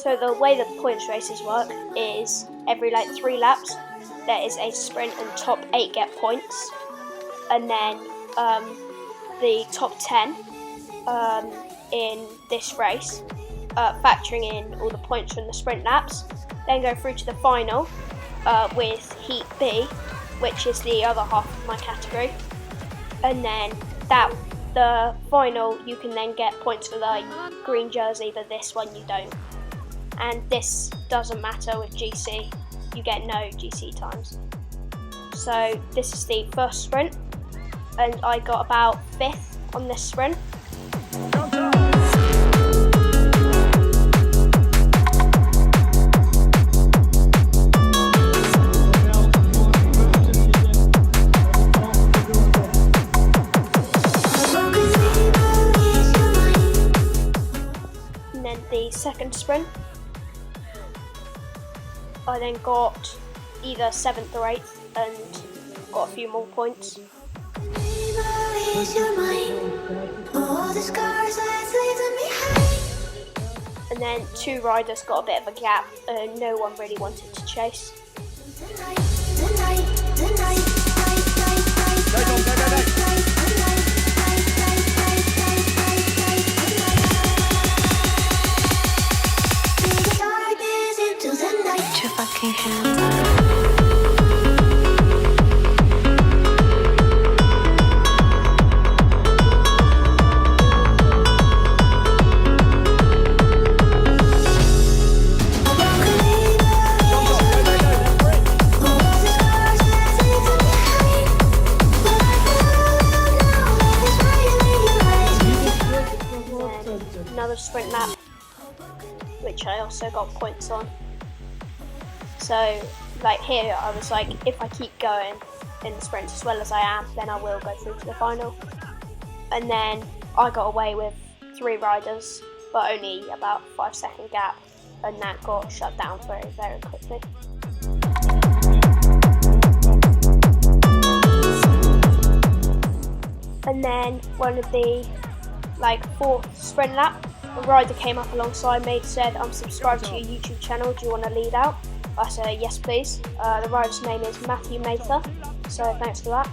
So the way that the points races work is every like 3 laps there is a sprint and top 8 get points, and then the top 10 in this race, factoring in all the points from the sprint laps, then go through to the final with Heat B, which is the other half of my category, and then the final you can then get points for the green jersey, but this one you don't. And this doesn't matter with GC, you get no GC times. So this is the first sprint, and I got about 5th on this sprint. And then the second sprint, I then got either 7th or 8th and got a few more points. And then 2 riders got a bit of a gap and no one really wanted to chase. Another sprint lap, which I also got points on. So like here I was like, if I keep going in the sprint as well as I am, then I will go through to the final. And then I got away with 3 riders, but only about 5-second gap, and that got shut down very, very quickly. And then one of the 4th sprint lap, a rider came up alongside me, said, "I'm subscribed to your YouTube channel, do you want to lead out?" I said, "Yes please." The rider's name is Matthew Mather, so thanks for that.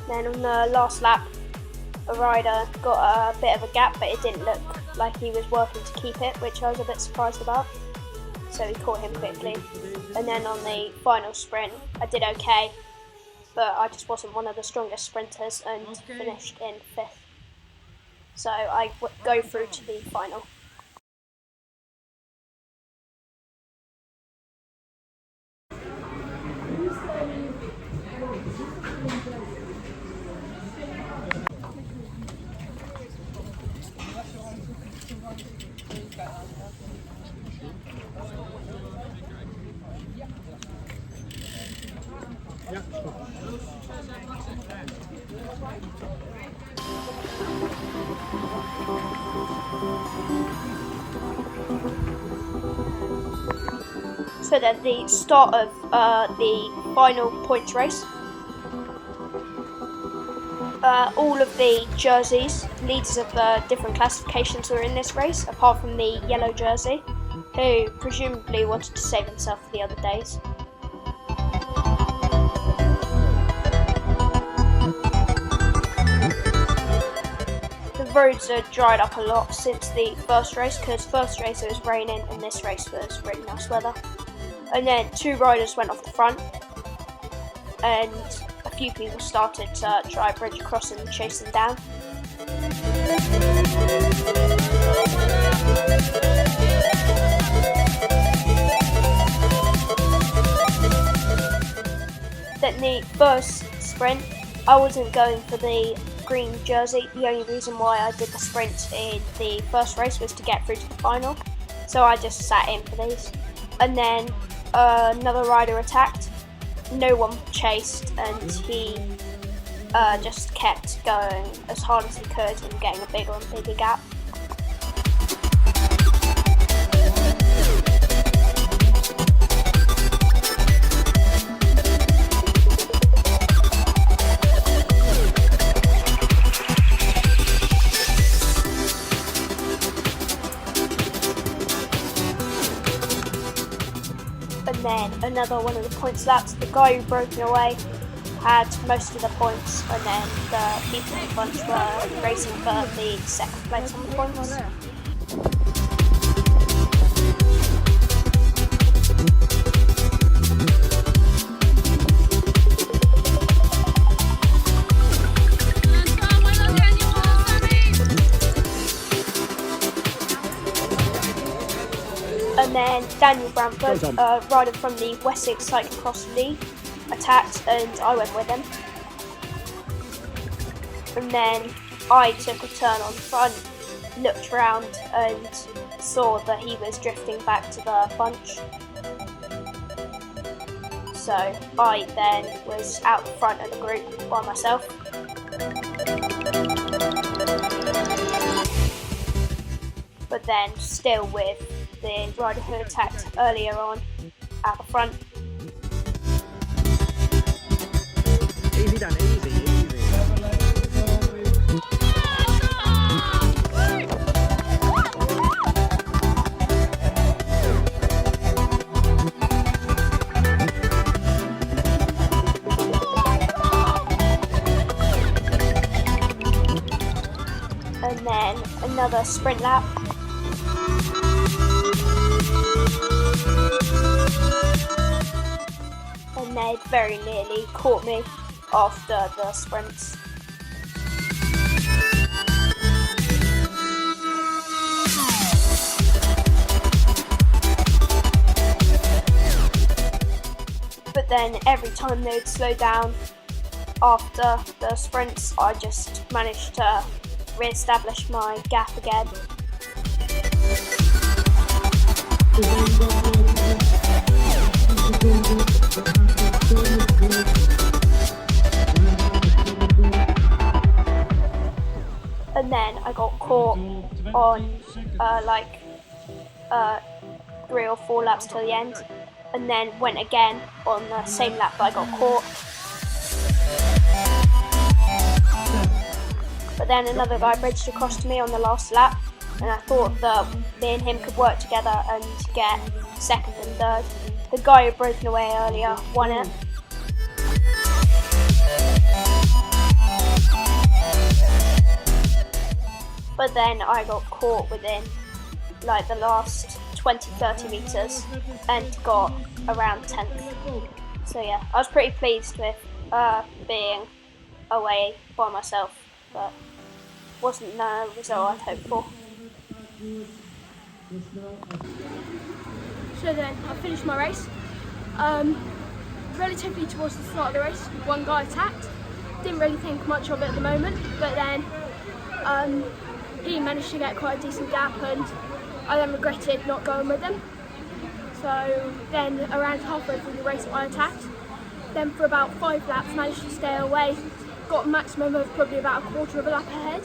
Then on the last lap, a rider got a bit of a gap, but it didn't look like he was working to keep it, which I was a bit surprised about. So we caught him quickly. And then on the final sprint, I did okay, but I just wasn't one of the strongest sprinters and finished in 5th. So I go through to the final. So then the start of the final points race. All of the jerseys, leaders of the different classifications were in this race, apart from the yellow jersey, who presumably wanted to save himself for the other days. The roads are dried up a lot since the first race, because first race it was raining and this race was really nice weather. And then 2 riders went off the front, and a few people started to try a bridge across and chase them down. Then the first sprint, I wasn't going for the green jersey. The only reason why I did the sprint in the first race was to get through to the final, so I just sat in for these. And then another rider attacked, no one chased, and he just kept going as hard as he could and getting a bigger and bigger gap. And then another one of the points laps, the guy who broke me away had most of the points, and then the people in the bunch were racing for the second place on the points. And then Daniel Bramford, a rider from the Wessex Cyclocross League, attacked and I went with him. And then I took a turn on front, looked around and saw that he was drifting back to the bunch. So I then was out front of the group by myself. But then still with the rider who attacked earlier on at the front. Easy done, easy. And then another sprint lap. And they very nearly caught me after the sprints. But then every time they'd slow down after the sprints, I just managed to re-establish my gap again. And then I got caught on 3 or 4 laps till the end, and then went again on the same lap that I got caught. But then another guy bridged across to me on the last lap, and I thought that me and him could work together and get second and third. The guy who broke away earlier won it. But then I got caught within like the last 20-30 metres and got around 10th. So yeah, I was pretty pleased with being away by myself, but wasn't the result I'd hoped for. So then I finished my race. Relatively towards the start of the race, one guy attacked. Didn't really think much of it at the moment, but then he managed to get quite a decent gap, and I then regretted not going with him. So then around halfway through the race I attacked. Then for about 5 laps managed to stay away, got a maximum of probably about a quarter of a lap ahead,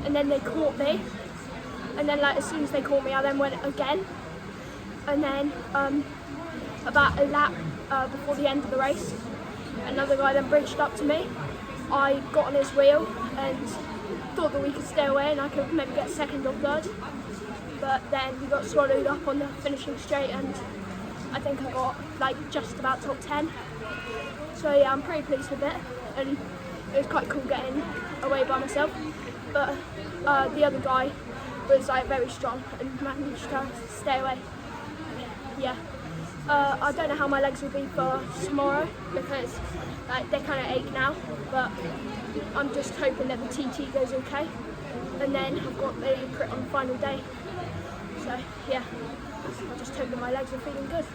and then they caught me. And then as soon as they caught me I then went again. And then about a lap before the end of the race, another guy then bridged up to me. I got on his wheel and thought that we could stay away and I could maybe get second or third. But then we got swallowed up on the finishing straight, and I think I got just about top 10. So yeah, I'm pretty pleased with it, and it was quite cool getting away by myself. But the other guy was very strong and managed to stay away. Yeah. I don't know how my legs will be for tomorrow because they kind of ache now, but I'm just hoping that the TT goes okay, and then I've got the crit on the final day. So yeah, I'm just hoping my legs are feeling good.